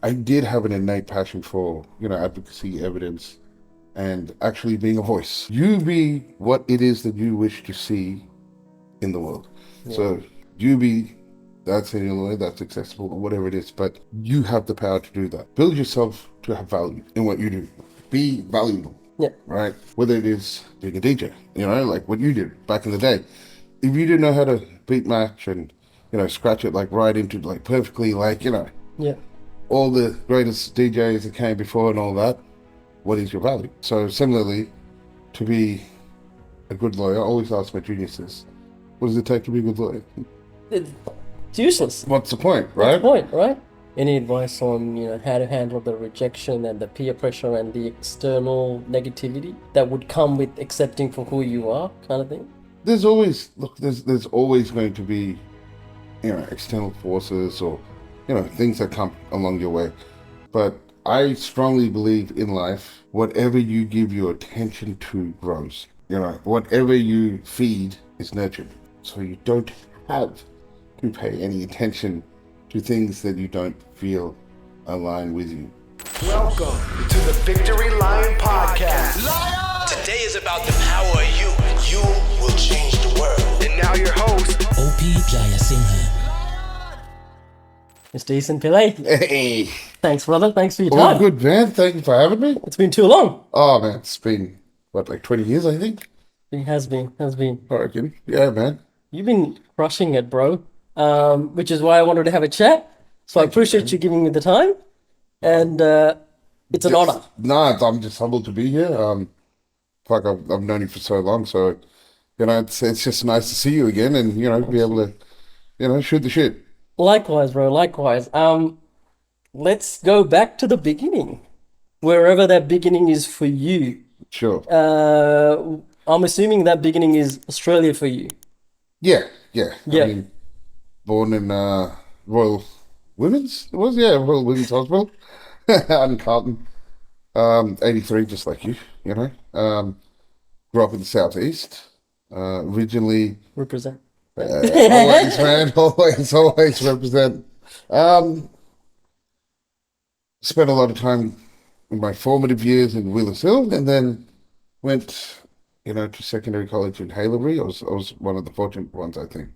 I did have an innate passion for, advocacy, evidence, and actually being a voice. You be what it is that you wish to see in the world. Yeah. So you be that's in Illinois, that's accessible, or whatever it is, but you have the power to do that. Build yourself to have value in what you do. Be valuable. Yeah. Right? Whether it is being a DJ, like what you did back in the day. If you didn't know how to beat match and, scratch it like right into like perfectly, like, Yeah. all the greatest DJs that came before and all that, what is your value? So similarly, to be a good lawyer, I always ask my juniors this: what does it take to be a good lawyer? It's useless. What's the point, What's right? the point, right? Any advice on, how to handle the rejection and the peer pressure and the external negativity that would come with accepting for who you are, kind of thing? There's always there's always going to be, external forces or, things that come along your way. But I strongly believe in life, whatever you give your attention to grows. Whatever you feed is nurtured. So you don't have to pay any attention to things that you don't feel align with you. Welcome to the Victory Lion Podcast. Lion! Today is about the power of you. You will change the world. And now your host, O.P. Jayasinghe. Mr. Esan Pilai. Hey, Thanks, brother. Thanks for your all time. good, man. Thank you for having me. It's been too long. Oh man, it's been like 20 years, I think. It has been. I reckon. Yeah, man. You've been crushing it, bro. Which is why I wanted to have a chat. So I appreciate you giving me the time. And it's an honor. Nah, I'm just humbled to be here. I've known you for so long, so it's just nice to see you again, and be able to shoot the shit. Likewise, bro. Likewise. Let's go back to the beginning, wherever that beginning is for you. Sure. I'm assuming that beginning is Australia for you. Yeah. Yeah. I mean, born in Royal Women's. It was Royal Women's Hospital out in Carlton. 83, just like you. Grew up in the southeast. Originally. Represent. Always, man. Always represent. Spent a lot of time in my formative years in Wheelers Hill, and then went, to secondary college in Haileybury. I was one of the fortunate ones, I think.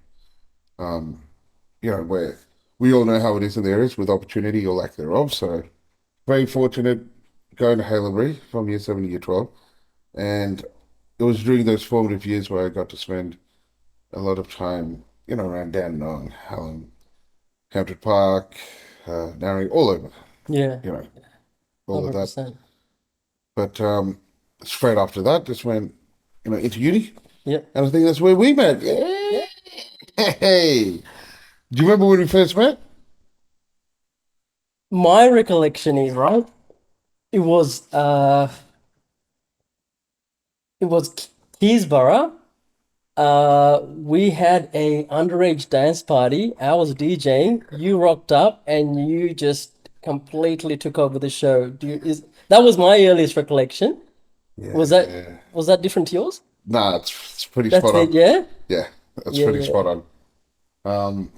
Where we all know how it is in the areas with opportunity or lack thereof. So very fortunate going to Haileybury from year 7 to year 12. And it was during those formative years where I got to spend a lot of time, around Dandenong, Hallam, Hampton Park, Narrabeen, all over, Yeah. all of that. 100%. But straight after that, just went, into uni. Yeah. And I think that's where we met. Yeah. Hey. Do you remember when we first met? My recollection is, right, it was Keysborough. We had a underage dance party. I was DJing. You rocked up, and you just completely took over the show. That was my earliest recollection. Yeah. Was that different to yours? Nah, it's pretty That's spot on. it, yeah? Yeah, that's Yeah, pretty yeah. spot on.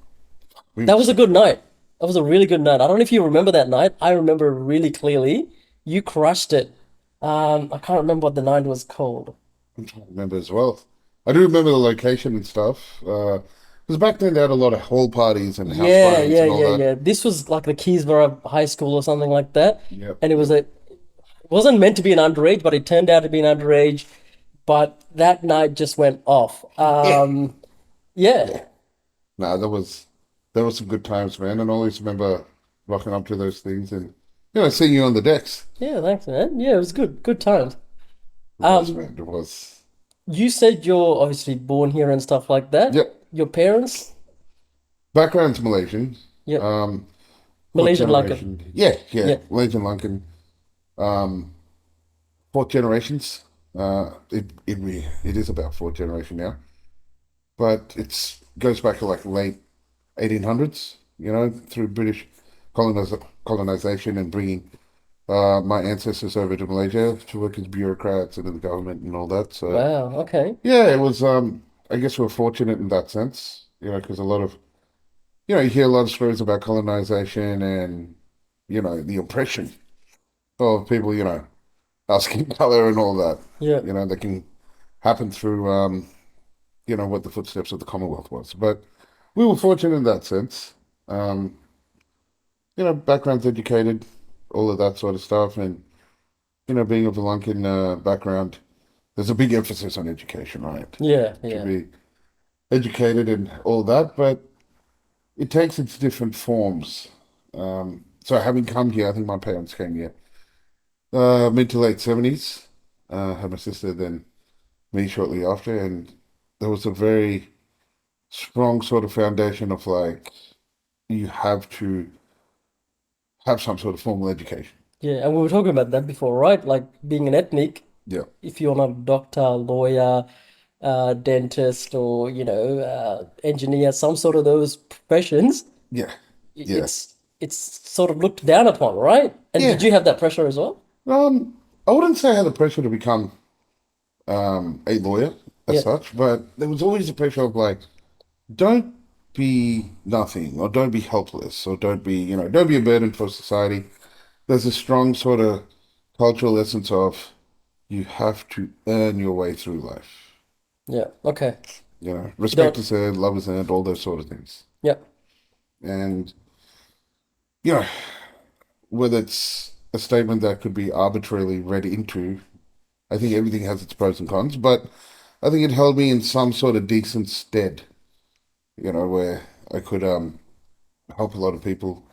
That was a good night. That was a really good night. I don't know if you remember that night. I remember really clearly. You crushed it. I can't remember what the night was called. I'm trying to remember as well. I do remember the location and stuff. Because back then they had a lot of hall parties and house Yeah, parties yeah, and all yeah, that. yeah. This was like the Keysborough High School or something like that. Yep. And it wasn't meant to be an underage, but it turned out to be an underage. But that night just went off. Yeah. Nah, there was some good times, man. And I always remember rocking up to those things and seeing you on the decks. Yeah, thanks, man. Yeah, it was good. Good times. It was, man. It was. You said you're obviously born here and stuff like that. Yep. Your parents? Background's Malaysian. Yep. Fourth Malaysian generation. Lankan. Yeah. Yeah. Malaysian Lankan. Fourth generations. It is about fourth generation now. But goes back to like late 1800s, through British colonization and bringing my ancestors over to Malaysia to work as bureaucrats and in the government and all that. So Wow, okay. yeah, it was. I guess we're fortunate in that sense, because a lot of, you hear a lot of stories about colonization and the oppression of people, our skin color and all that, Yeah. that can happen through, what the footsteps of the Commonwealth was. But we were fortunate in that sense. Um, background's educated, all of that sort of stuff. And, being of a Lankan background, there's a big emphasis on education, right? Yeah. To Yeah. be educated and all that, but it takes its different forms. So having come here, I think my parents came here mid to late 70s. Had my sister, then me shortly after, and there was a very strong sort of foundation of like you have to have some sort of formal education. Yeah. And we were talking about that before, right? Like being an ethnic, Yeah, if you're not a doctor, lawyer, dentist, or engineer, some sort of those professions, yeah, i- yeah, it's it's sort of looked down upon, right? And did yeah. you have that pressure as well? I wouldn't say I had the pressure to become a lawyer as Yeah. such, but there was always the pressure of like, don't be nothing, or don't be helpless, or don't be a burden for society. There's a strong sort of cultural essence of you have to earn your way through life. Yeah. Okay. You Respect don't. is earned, love is earned, all those sort of things. Yeah. And, you know, whether it's a statement that could be arbitrarily read into, I think everything has its pros and cons, but I think it held me in some sort of decent stead, where I could help a lot of people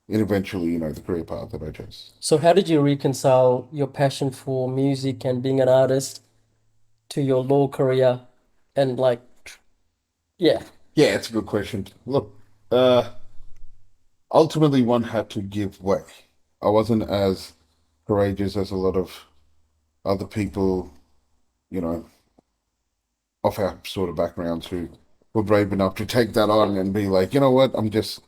in eventually, the career path that I chose. So how did you reconcile your passion for music and being an artist to your law career and like, yeah, Yeah, it's a good question. Look, uh, ultimately one had to give way. I wasn't as courageous as a lot of other people, you know, of our sort of backgrounds who were brave enough to take that on and be like, you know what, I'm just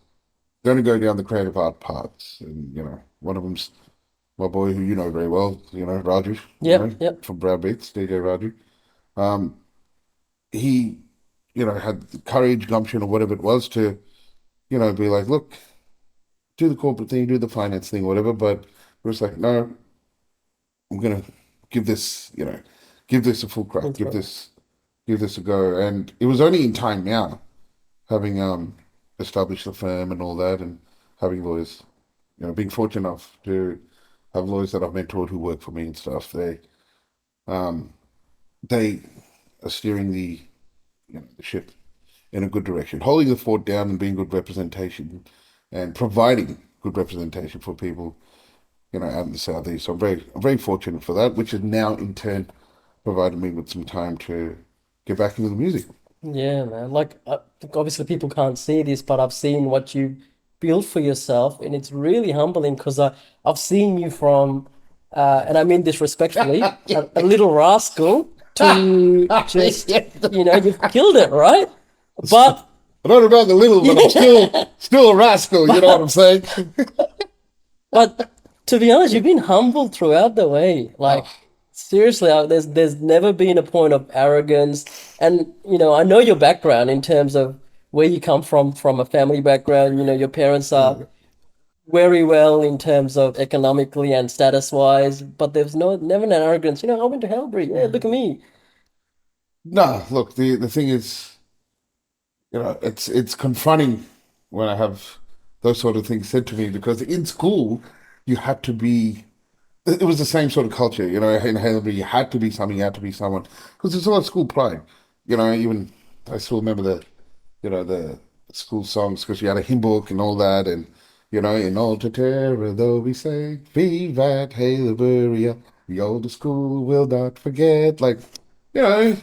going to go down the creative art paths. And, one of them's my boy who you know very well, Raju, yep, yep. from Brown Beats, DJ Raju. Um, he, had the courage, gumption, or whatever it was to, be like, look, do the corporate thing, do the finance thing, whatever. But we're just like, no, I'm gonna give this, give this a full crack, That's right. give this a go. And it was only in time now, having established the firm and all that, and having lawyers, being fortunate enough to have lawyers that I've mentored who work for me and stuff. Um, they are steering the ship in a good direction, holding the fort down and being good representation and providing good representation for people, out in the southeast. So I'm very fortunate for that, which has now in turn provided me with some time to get back into the music. Yeah, man. Like, obviously, people can't see this, but I've seen what you built for yourself, and it's really humbling because I've seen you from, and I mean this respectfully, a little rascal to just, you've killed it, right? But, I don't know about the little, but I'm still a rascal. You know what I'm saying? but to be honest, you've been humble throughout the way. Like, seriously, there's never been a point of arrogance, and I know your background in terms of where you come from a family background. Your parents are very well in terms of economically and status wise, but there's never an arrogance. I went to Hellbury. Yeah, look at me. No, look, the thing is, it's confronting when I have those sort of things said to me because in school you had to be. It was the same sort of culture, in Haileybury, you had to be something, you had to be someone, because there's a lot of school pride, even, I still remember the school songs, because you had a hymn book and all that, and, in Altar Terra, though we say, Vivat Haileybury, the older school will not forget, like, you know,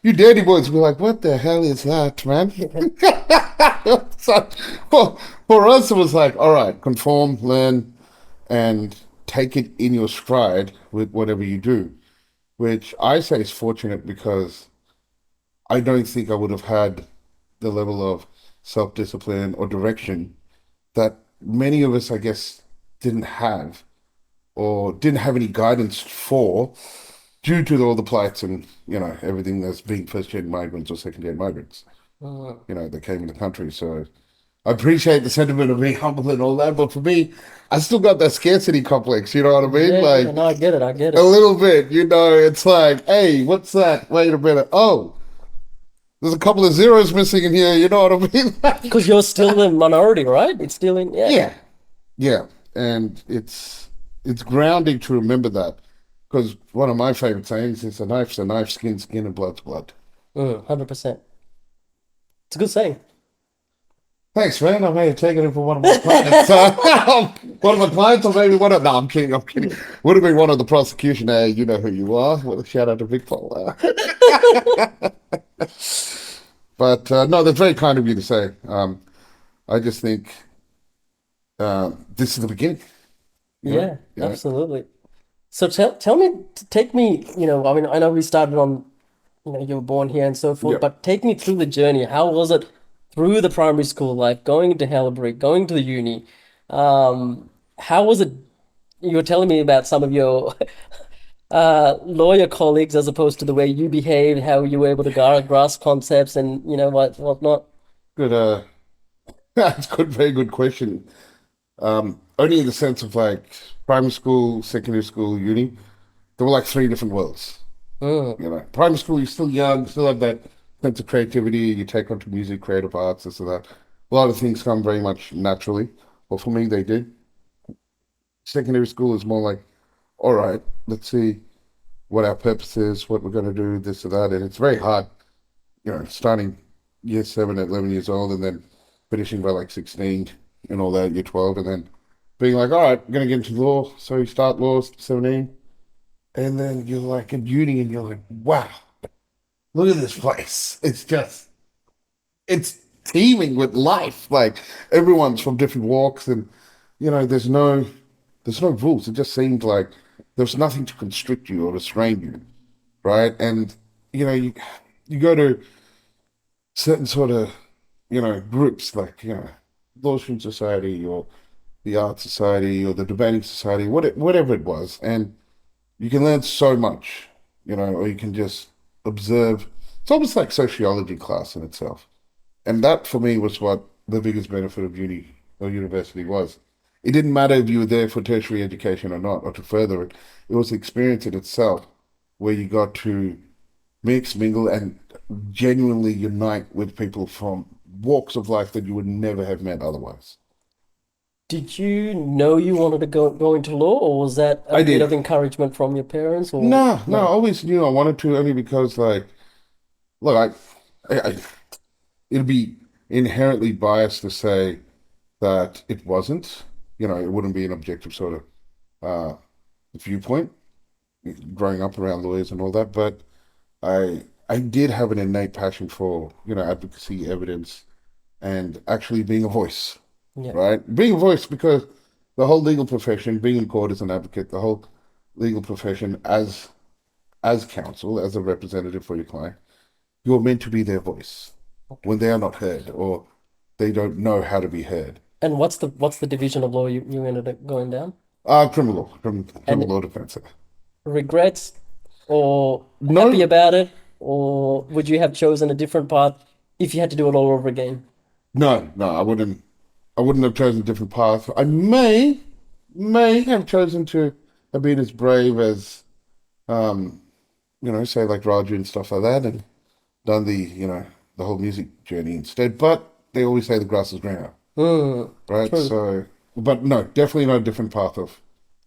you dirty boys will be like, what the hell is that, man? So, for us, it was like, all right, conform, learn, and take it in your stride with whatever you do, which I say is fortunate because I don't think I would have had the level of self-discipline or direction that many of us, I guess, didn't have or didn't have any guidance for due to all the plights and, everything that's being first-gen migrants or second-gen migrants, Mm. that came in the country. So I appreciate the sentiment of being humble and all that, but for me, I still got that scarcity complex. You know what I mean? Yeah, Like yeah, no, I get it. I get a it. little bit. You know, it's like, hey, what's that? Wait a minute. Oh, there's a couple of zeros missing in here. You know what I mean? Because you're still the minority, right? It's still in, yeah. Yeah, yeah, and it's grounding to remember that because one of my favorite sayings is a knife, skin, and blood's blood. 100%. It's a good saying. Thanks, man. I may have taken it for one of my clients. One of my clients, or maybe one of. No, I'm kidding. I'm kidding. Would have been one of the prosecution. Hey, you know who you are. Well, a shout out to Vic Paul. But no, that's very kind of you to say. I just think this is the beginning. Yeah, You know? absolutely. So tell me, take me, I mean, I know we started on, you were born here and so forth, Yeah. but take me through the journey. How was it through the primary school life, going to Hellbrick, going to the uni? How was it? You were telling me about some of your lawyer colleagues as opposed to the way you behaved, how you were able to grasp concepts and whatnot. Good. That's good. Very good question. Only in the sense of like primary school, secondary school, uni, there were like three different worlds. Mm, You know, primary school, you're still young, still have that sense of creativity. You take on to music, creative arts, this and that. A lot of things come very much naturally. Well, for me, they did. Secondary school is more like, all right, let's see what our purpose is, what we're going to do, this or that. And it's very hard, starting year seven at 11 years old and then finishing by like 16 and all that, year 12, and then being like, all right, I'm going to get into law. So you start law 17, and then you're like in uni and you're like, wow, look at this place. It's teeming with life. Like everyone's from different walks, and there's no rules. It just seemed like there's nothing to constrict you or restrain you, right? And you go to certain sort of groups like Law Student Society or the Art Society or the Debating Society, whatever it was, and you can learn so much, or you can just observe. It's almost like sociology class in itself. And that for me was what the biggest benefit of uni or university was. It didn't matter if you were there for tertiary education or not, or to further it. It was the experience in itself where you got to mix, mingle, and genuinely unite with people from walks of life that you would never have met otherwise. Did you know you wanted to go into law, or was that a I bit did. of encouragement from your parents, or No, no, I no? always knew I wanted to only because, like, look, it'd be inherently biased to say that it wasn't. It wouldn't be an objective sort of uh, viewpoint growing up around lawyers and all that. But I did have an innate passion for advocacy, evidence, and actually being a voice, Yeah. right? Being a voice because the whole legal profession, being in court as an advocate, the whole legal profession as counsel, as a representative for your client, you're meant to be their voice when they are not heard or they don't know how to be heard. And what's the division of law you ended up going down? Criminal law, criminal And law defense. regrets or happy No, about it, or would you have chosen a different path if you had to do it all over again? no, I wouldn't have chosen a different path. I may have chosen to have been as brave as, um, say like Roger and stuff like that, and done the whole music journey instead. But they always say the grass is greener, Hmm, right? true. So, but no, definitely not a different path of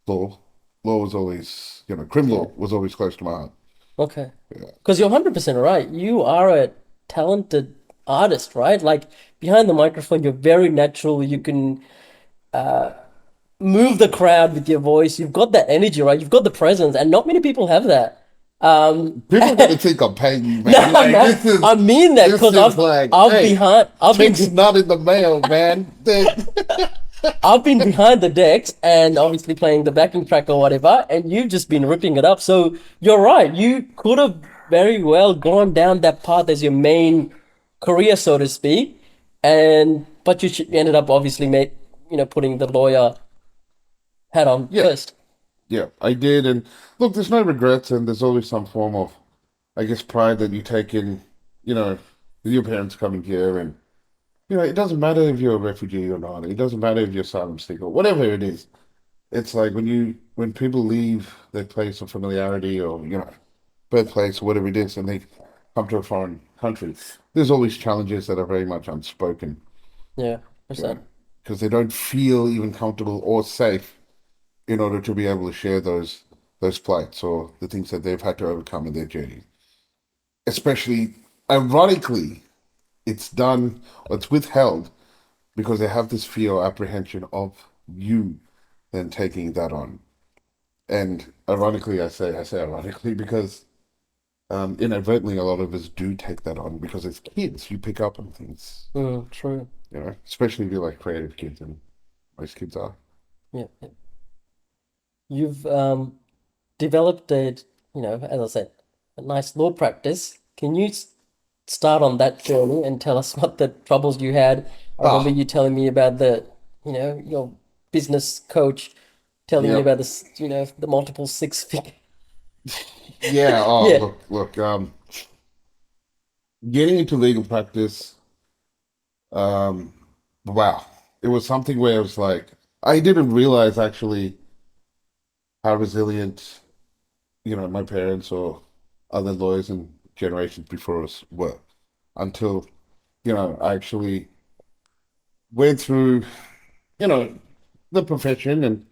law. Law was always, criminal Yeah. law was always close to my heart. Okay. Yeah. Because you're 100% right. You are a talented artist, right? Like behind the microphone, you're very natural. You can move the crowd with your voice. You've got that energy, right? You've got the presence, and not many people have that. People are gonna think I'm paying you, No, man. Like no, I mean that this because is like, I've hey, behind check's not in the mail, man. I've been behind the decks and obviously playing the backing track or whatever, and you've just been ripping it up. So you're right. You could have very well gone down that path as your main career, so to speak, and but you ended up obviously putting the lawyer hat on Yeah, first. yeah, I did. And look, there's no regrets, and there's always some form of, I guess, pride that you take in, with your parents coming here and it doesn't matter if you're a refugee or not. It doesn't matter if you're asylum seeker, whatever it is. It's like when people leave their place of familiarity or, birthplace or whatever it is, and they come to a foreign country, there's always challenges that are very much unspoken, Yeah, you know, percent. because they don't feel even comfortable or safe in order to be able to share those plights or the things that they've had to overcome in their journey. Especially, ironically, it's done or it's withheld because they have this fear or apprehension of you then taking that on. And ironically, I say ironically because inadvertently a lot of us do take that on because as kids you pick up on things, True. especially if you're like creative kids, and most kids are. Yeah, yeah. You've developed as I said, a nice law practice. Can you start on that journey and tell us what the troubles you had? I remember Ah, you telling me about your business coach telling you yep. about the multiple six figure. Yeah. Oh, Yeah, look. Getting into legal practice. Um, wow. It was something where it was like I didn't realize actually how resilient, my parents or other lawyers and generations before us were until, I actually went through, you know, the profession and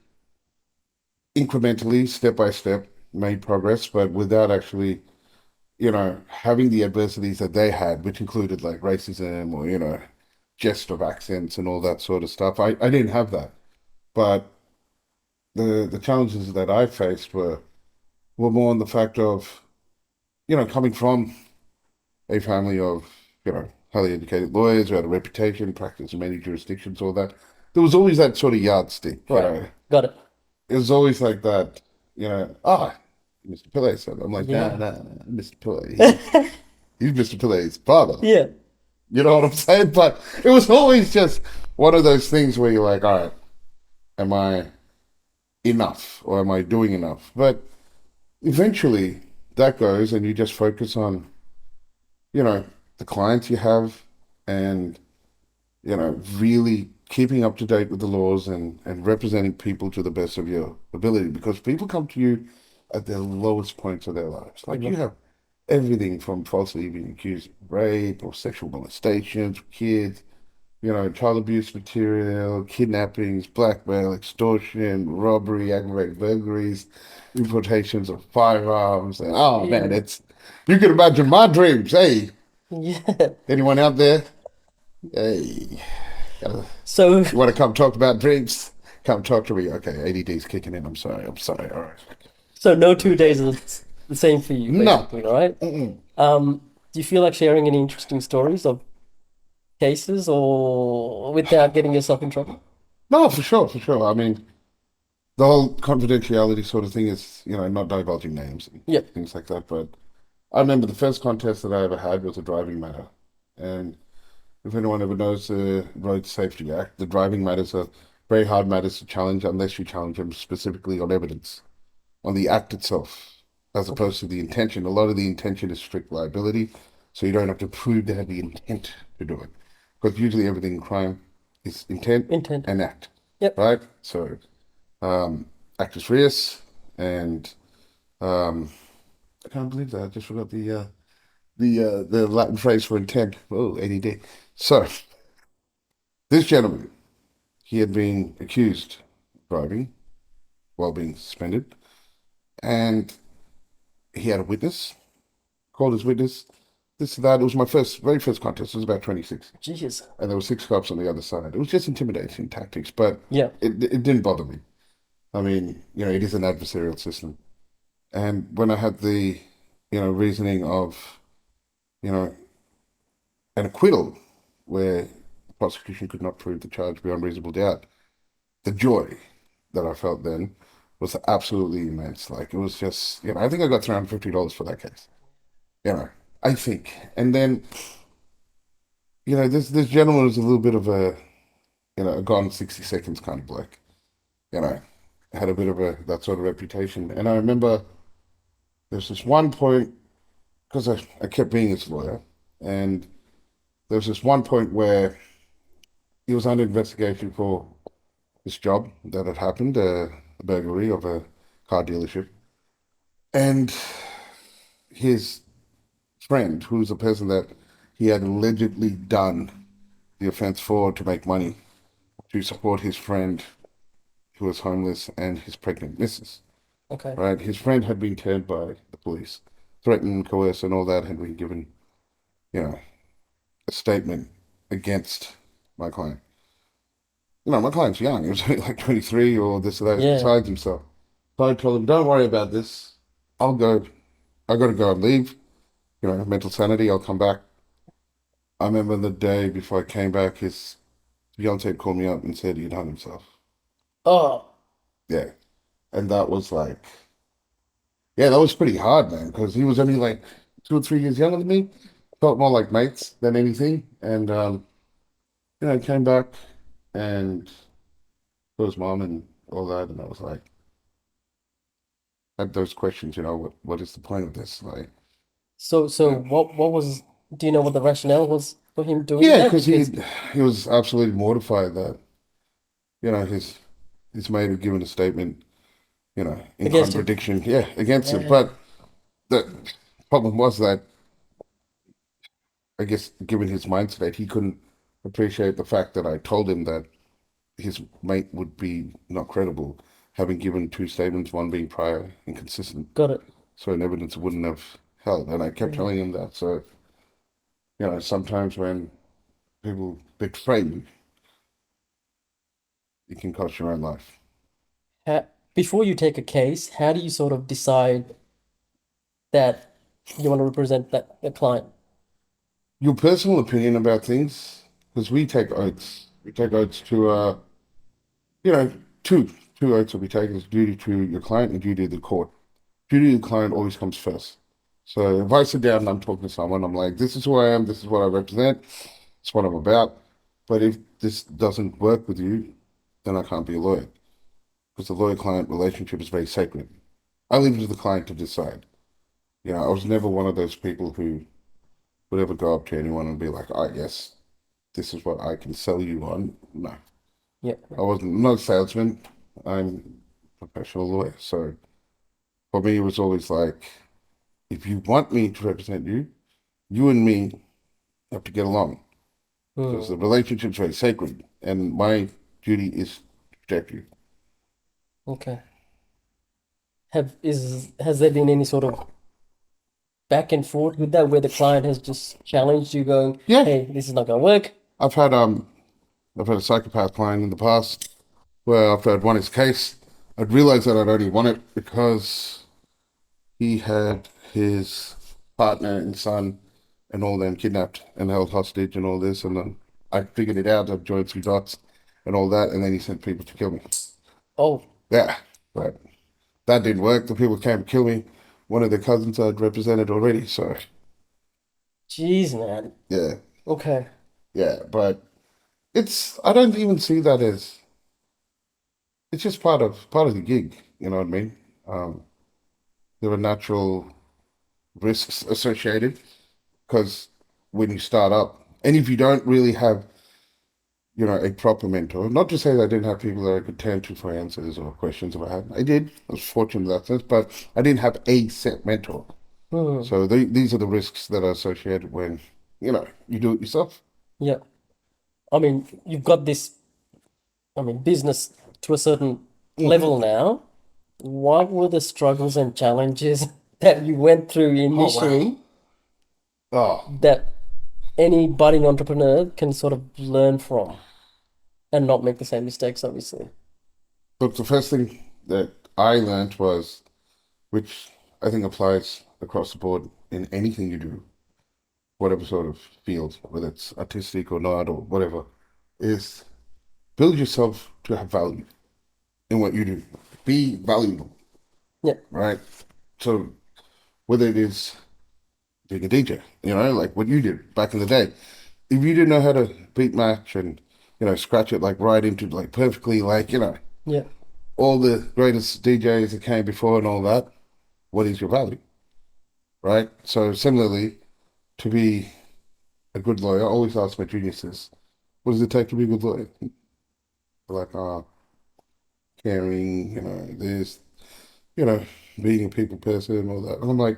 incrementally, step by step, made progress, but without actually, having the adversities that they had, which included like racism or, jest of accents and all that sort of stuff. I didn't have that. But the challenges that I faced were more on the fact of, coming from a family of, highly educated lawyers who had a reputation, practiced in many jurisdictions, all that. There was always that sort of yardstick, right. Got it. It was always like that, Mr. Pillay said. I'm like, nah, Yeah. nah, nah, Mr. Pillay. He's Mr. Pillay's father. Yeah. You know what I'm saying? But it was always just one of those things where you're like, all right, am I enough or am I doing enough? But eventually that goes and you just focus on, the clients you have and, really keeping up to date with the laws and representing people to the best of your ability because people come to you at their lowest points of their lives. Like you have everything from falsely being accused of rape or sexual molestations, kids, child abuse material, kidnappings, blackmail, extortion, robbery, aggravated burglaries, importations of firearms, and oh man, Yeah. you can imagine my dreams. Hey, Yeah. anyone out there? Hey, gotta, So you want to come talk about dreams? Come talk to me. Okay, ADD's kicking in. I'm sorry. I'm sorry. All right. so no 2 days is the same for you, No. basically, right? Mm-mm. Do you feel like sharing any interesting stories of cases or without getting yourself in trouble? No, for sure, for sure. I mean, the whole confidentiality sort of thing is, not divulging names and Yeah. things like that. But I remember the first contest that I ever had was a driving matter. And if anyone ever knows the Road Safety Act, the driving matters are very hard matters to challenge unless you challenge them specifically on evidence, on the act itself, as opposed to the intention. A lot of the intention is strict liability, so you don't have to prove they had the intent to do it. Because usually everything in crime is intent Intent. and act, Yep. right? So actus reus, and I can't believe that I just forgot the Latin phrase for intent. Oh, ADD. So this gentleman, he had been accused of driving while being suspended, and he had a witness, called his witness. This that it was my very first contest. It was about 26, Jeez. and there were six cops on the other side. It was just intimidation tactics, but Yeah. it didn't bother me. I mean, it is an adversarial system. And when I had the, reasoning of, you know, an acquittal where the prosecution could not prove the charge beyond reasonable doubt, the joy that I felt then was absolutely immense. Like it was just, I think I got $350 for that case. You know, I think. And then, this gentleman was a little bit of a gone 60 seconds kind of bloke. You know, had a bit of that sort of reputation. And I remember there's this one point because I kept being his lawyer, and there was this one point where he was under investigation for this job that had happened, a burglary of a car dealership. And his friend, who's a person that he had allegedly done the offense for to make money, to support his friend who was homeless and his pregnant missus. Okay. Right? His friend had been turned by the police, threatened, coerced, and all that had been given, a statement against my client. My client's young. He was only like 23 or this or that, Yeah. besides himself. So I told him, don't worry about this. I'll go. I got to go and leave. Mental sanity. I'll come back. I remember the day before I came back, his fiance called me up and said he'd hung himself. Oh, Yeah. And that was like, yeah, that was pretty hard, man, because he was only like 2 or 3 years younger than me. Felt more like mates than anything. And, I came back and saw his mom and all that. And I was like, had those questions, what is the point of this? Like, so what was, do you know what the rationale was for him doing yeah, that? because Because he was absolutely mortified that, his mate had given a statement, in against him. contradiction, yeah, against him. Yeah. But the problem was that, I guess, given his mind state, he couldn't appreciate the fact that I told him that his mate would be not credible, having given two statements, one being prior inconsistent, Got it. so an evidence wouldn't have held. And I kept telling him that. So, sometimes when people betray you, it can cost your own life. Before you take a case, how do you sort of decide that you want to represent that the client? Your personal opinion about things, because we take oaths. We take oaths to, you know, two oaths will be taken as duty to your client and duty to the court. Duty to the client always comes first. So if I sit down and I'm talking to someone, I'm like, this is who I am, this is what I represent, it's what I'm about. But if this doesn't work with you, then I can't be a lawyer. Because the lawyer-client relationship is very sacred. I leave it to the client to decide. I was never one of those people who would ever go up to anyone and be like, oh, yes, this is what I can sell you on. No, Yeah. I wasn't, no salesman. I'm a professional lawyer. So for me, it was always like, if you want me to represent you, you and me have to get along because the relationship's very sacred, and my duty is to protect you. Okay. Has there been any sort of back and forth with that where the client has just challenged you going, Yeah, hey, this is not gonna work? I've had a psychopath client in the past where after I'd won his case, I'd realized that I'd only won it because he had his partner and son and all them kidnapped and held hostage and all this, and then I figured it out. I've joined some dots and all that, and then he sent people to kill me. Oh, Yeah, but that didn't work. The people came to kill me. One of their cousins I'd represented already, so jeez, man. yeah, Okay. yeah. But I don't even see that as, it's just part of the gig. You know what I mean? There are natural risks associated because when you start up, and if you don't really have, a proper mentor, not to say that I didn't have people that I could turn to for answers or questions if I had. I did. I was fortunate in that sense, but I didn't have a set mentor. So these are the risks that are associated when, you do it yourself. Yeah. I mean, you've got this, business to a certain level now. What were the struggles and challenges that you went through initially Oh, that any budding entrepreneur can sort of learn from and not make the same mistakes, obviously? look, the first thing that I learned was, which I think applies across the board in anything you do, whatever sort of field, whether it's artistic or not or whatever, is build yourself to have value in what you do. Be valuable, Yeah. right? So whether it is being a DJ, like what you did back in the day, if you didn't know how to beat match and, scratch it like right into like perfectly, like, Yeah. all the greatest DJs that came before and all that, what is your value, right? So similarly, to be a good lawyer, I always ask my juniors this, what does it take to be a good lawyer? Like, caring, this, you know, being a people person, all that. And I'm like,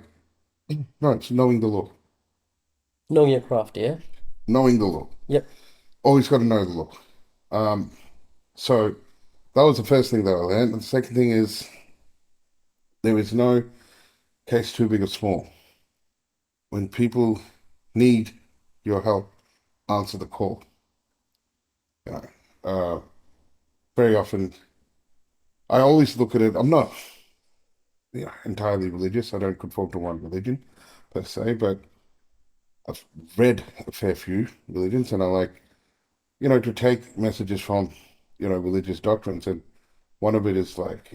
no, it's knowing the law. Knowing your craft, yeah? Knowing the law. Yep. Always got to know the law. So that was the first thing that I learned. And the second thing is there is no case too big or small. When people need your help, answer the call. You know, very often, I always look at it. I'm not entirely religious. I don't conform to one religion per se, but I've read a fair few religions, and I like, to take messages from, religious doctrines. And one of it is like,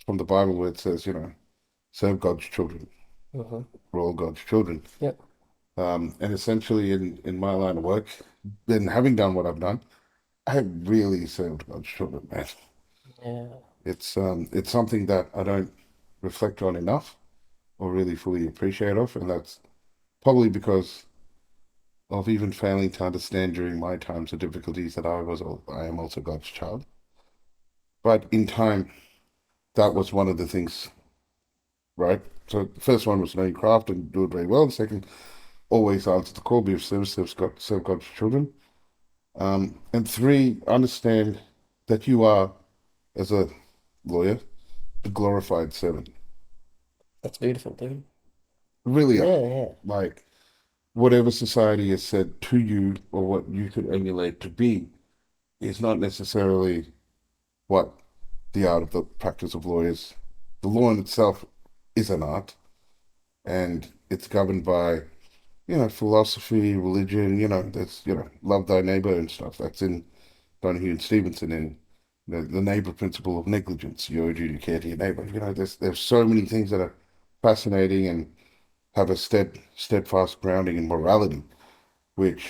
from the Bible where it says, serve God's children. Uh-huh. We're all God's children. Yep. And essentially in my line of work, then having done what I've done, I have really served God's children, man. Yeah. It's something that I don't reflect on enough or really fully appreciate of, and that's probably because of even failing to understand during my times of difficulties that I am also God's child. But in time, that was one of the things, right? So the first one was know your craft and do it very well. The second, always answer the call, be of service, serve God's children. And three, understand that you are, as a lawyer, a glorified servant. That's beautiful, dude. Really Yeah, are. yeah. Like, whatever society has said to you or what you could emulate to be is not necessarily what the art of the practice of law is. The law in itself is an art, and it's governed by, philosophy, religion, there's, love thy neighbor and stuff. That's in Donahue and Stevenson in the neighbor principle of negligence. You owe duty to care to your neighbor. There's so many things that are fascinating and have a steadfast grounding in morality, which,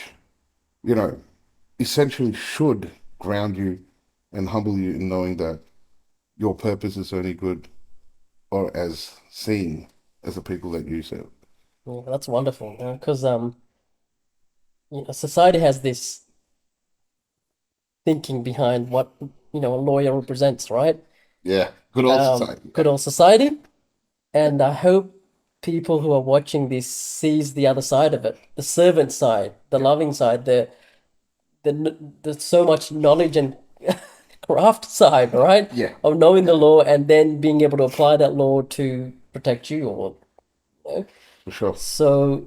essentially should ground you and humble you in knowing that your purpose is only good or as seen as the people that you serve. Yeah, that's wonderful, because society has this thinking behind what a lawyer represents, right? Yeah, good old society. Good old society, and I hope people who are watching this sees the other side of it, the servant side, the loving side, the so much knowledge and craft side, right? Yeah. Of knowing the law and then being able to apply that law to protect you, or For sure. so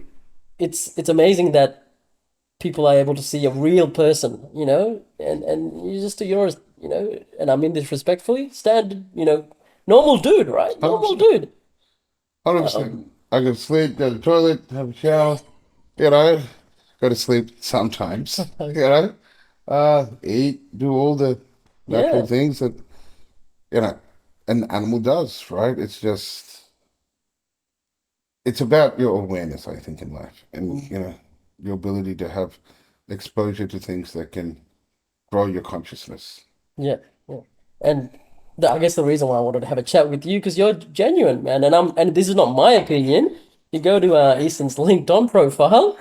it's amazing that people are able to see a real person, and you just do yours, and I mean this respectfully, standard, normal dude, right? Normal 100%. dude. 100%. I can sleep, go to the toilet, have a shower, go to sleep sometimes, eat, do all the natural Yeah. things that, an animal does, right? It's about your awareness, I think, in life, and, your ability to have exposure to things that can grow your consciousness. Yeah, yeah. And I guess the reason why I wanted to have a chat with you because you're genuine, man. And this is not my opinion. You go to Esan's LinkedIn profile,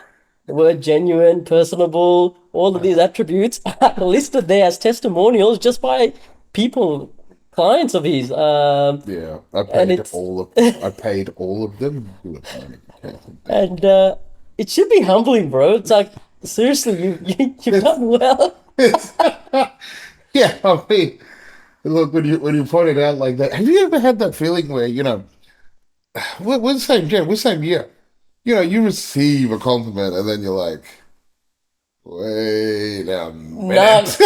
the word genuine, personable, all of these attributes are listed there as testimonials just by people, clients of his. Yeah, I it's- paid all of them. And it should be humbling, bro. It's like seriously, you've done well. Yeah, I mean, look, when you point it out like that, have you ever had that feeling where, we're the same year, you receive a compliment and then you're like, wait a minute.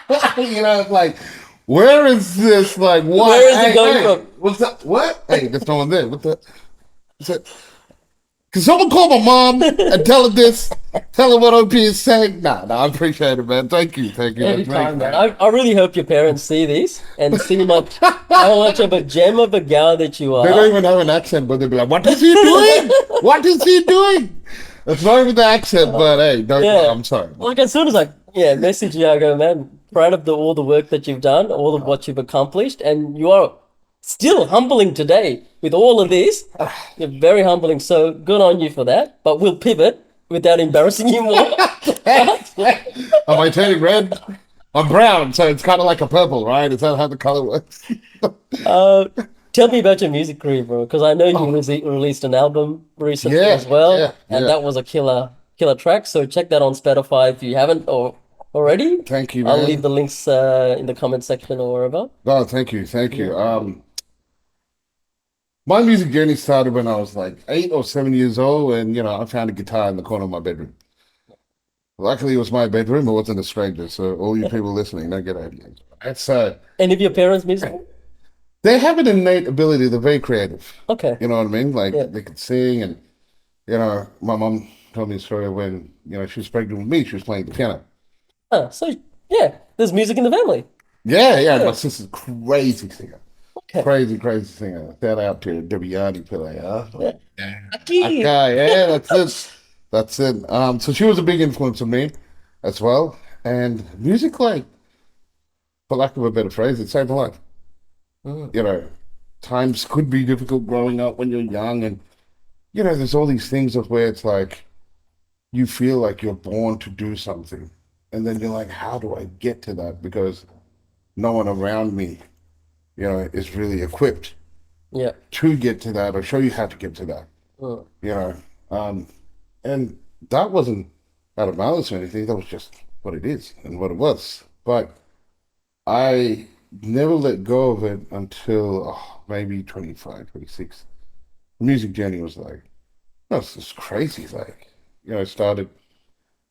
It's like, where is this? Like, what? Where is it going from? What's that? What? Hey, there's no one there. What the? Is that? Can someone call my mom and tell her this? Tell her what OP is saying? Nah, I appreciate it, man. Thank you. Anytime, man. I really hope your parents see this and see how much of a gem of a gal that you They are. don't even have an accent, but they'll be like, what is he doing? What is he doing? It's not even the accent, but hey, Yeah. I'm sorry. Like as soon as I message you, I go, man, proud of all the work that you've done, all of what you've accomplished, and you are still humbling today with all of this. You're very humbling, so good on you for that. But we'll pivot without embarrassing you more. Am I turning red? I'm brown, so it's kind of like a purple, right? Is that how the color works? Uh, Tell me about your music career, bro, because I know you Oh, released an album recently yeah, as well, yeah, and yeah. that was a killer track. So check that on Spotify if you haven't or already. Thank you, I'll leave man. the links in the comment section or wherever. Oh, thank you, thank Yeah. you. My music journey started when I was like 8 or 7 years old, and I found a guitar in the corner of my bedroom. Luckily, it was my bedroom; it wasn't a stranger. So, all you people listening, don't get ideas. That's Any of your parents musical? they have an innate ability. They're very creative. Okay. You know what I mean? Like Yeah. they can sing, and my mom told me a story when she was pregnant with me. She was playing the piano. So yeah, there's music in the family. Yeah, yeah. My Yeah. sister's crazy singer, Okay. crazy singer. Shout out to Esan Pilai. Yeah. That guy, yeah, that's it. That's it. So she was a big influence on me as well. And music, like, for lack of a better phrase, it saved my life. Mm. You know, times could be difficult growing up when you're young, and there's all these things of where it's like you feel like you're born to do something, and then you're like, how do I get to that? Because no one around me, is really equipped Yeah. to get to that or show you how to get to that. Mm. You know, um, and that wasn't out of malice or anything. That was just what it is and what it was. But I never let go of it until maybe 25, 26. The music journey was like, no, it's just crazy. Like, I started,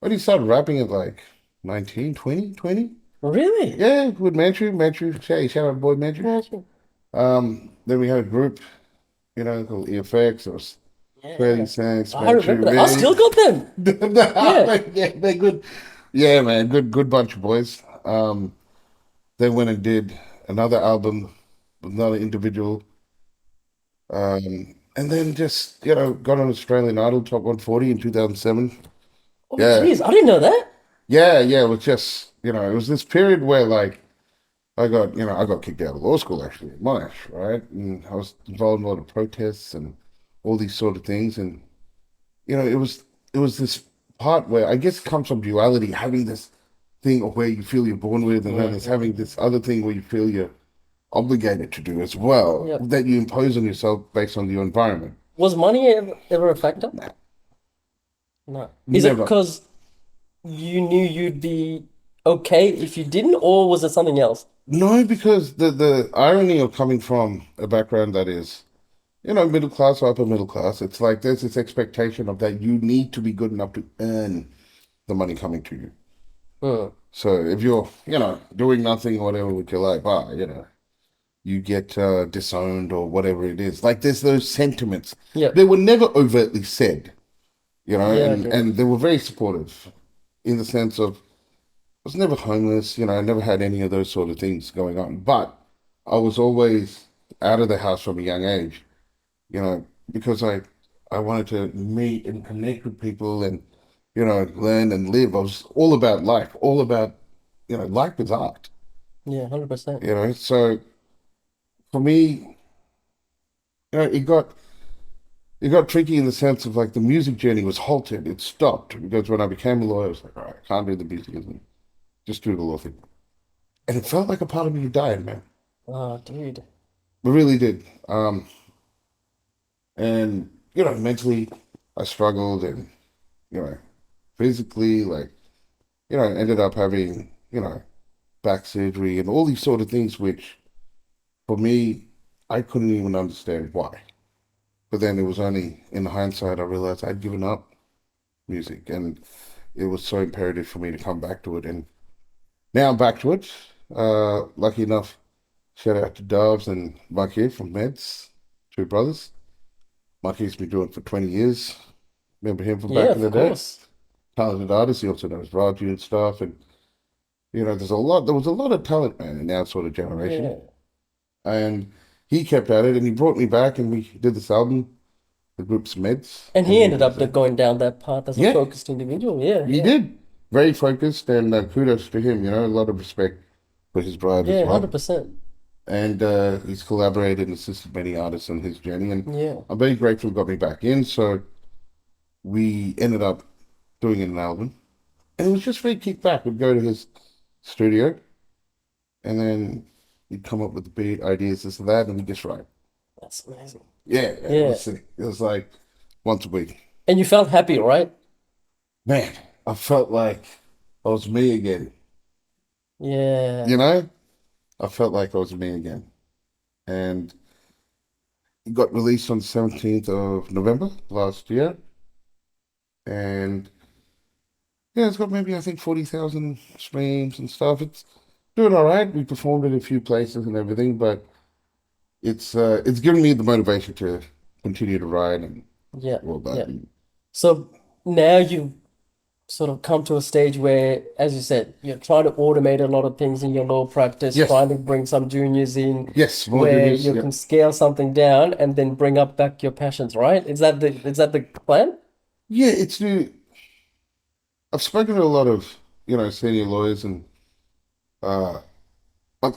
when he started rapping at like 19, 20. Really? Yeah, with Mantru, shout out boy Mantru. Imagine. Then we had a group, called EFX or Yeah. Trading Saints, I remember Mantru, that. I still got them. Yeah. yeah, they're good. Yeah, man, good bunch of boys. They went and did another album with another individual. And then just, got on Australian Idol Top 140 in 2007. Oh, Yeah. jeez, I didn't know that. Yeah, it was just, it was this period where like I got kicked out of law school actually in Monash, right? And I was involved in a lot of protests and all these sort of things. And, it was this part where I guess it comes from duality, having this thing of where you feel you're born with, and then there's having this other thing where you feel you're obligated to do as well, Yep. that you impose on yourself based on your environment. Was money ever a factor? No. Is it Never. because you knew you'd be okay if you didn't, or was it something else? No, because the irony of coming from a background that is, middle class or upper middle class, it's like there's this expectation of that you need to be good enough to earn the money coming to you. Hmm. So if you're, doing nothing or whatever with your life, you get disowned or whatever it is. Like there's those sentiments. Yeah. They were never overtly said, Yeah, I and, get it. and they were very supportive in the sense of I was never homeless, I never had any of those sort of things going on. But I was always out of the house from a young age, because I wanted to meet and connect with people and, learn and live. I was all about life, all about, life is art, Yeah, 100%. So for me, it got tricky in the sense of like the music journey was halted. It stopped because when I became a lawyer, I was like, all right, I can't do the music and just do the law thing. And it felt like a part of me died, man. Oh, dude. It really did. And mentally, I struggled, and physically, like, ended up having back surgery and all these sort of things, which for me, I couldn't even understand why. But then it was only in hindsight I realized I'd given up music, and it was so imperative for me to come back to it. And now I'm back to it. Lucky enough, shout out to Doves and Maki from Meds, two brothers. Maki's been doing it for 20 years. Remember him from Yeah, back in the of day? course. Talented artist. He also knows Raju and stuff. And, there was a lot of talent, man, in our sort of generation. Yeah. And he kept at it, and he brought me back, and we did this album, the group's Meds. And he ended up going down that path as a Yeah. focused individual. Yeah, He yeah. did. Very focused, and kudos to him, a lot of respect for his drive Yeah, as well. 100%. And he's collaborated and assisted many artists on his journey, and Yeah. I'm very grateful he got me back in. So we ended up doing an album. And it was just very kick back. We'd go to his studio and then he'd come up with the beat, ideas, this and that, and we'd just write. That's amazing. Yeah, it Yeah. was sick. It was like once a week. And you felt happy, right? Man, I felt like I was me again. Yeah. You know? I felt like I was me again. And it got released on the 17th of November last year. And yeah, it's got maybe I think 40,000 streams and stuff. It's doing all right. We performed in a few places and everything, but it's given me the motivation to continue to write and Yeah. all that. Yeah. So now you've sort of come to a stage where, as you said, you're trying to automate a lot of things in your law practice, Yes. trying to bring some juniors in Yes, more where juniors, you yeah. can scale something down and then bring up back your passions, right? Is that the plan? Yeah, it's new. I've spoken to a lot of, senior lawyers and uh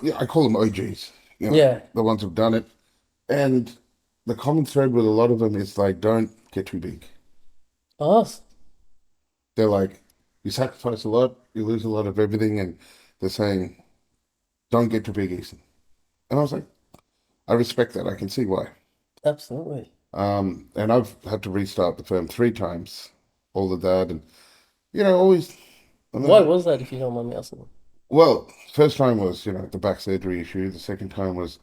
yeah, I call them OGs, Yeah. the ones who've done it. And the common thread with a lot of them is like, don't get too big. Oh, They're like, you sacrifice a lot, you lose a lot of everything, and they're saying, don't get too big, Esan. And I was like, I respect that. I can see why. absolutely. And I've had to restart the firm 3 times, all of that, and always. Why was that, if you don't mind me asking? Well, first time was, the back surgery issue. The second time was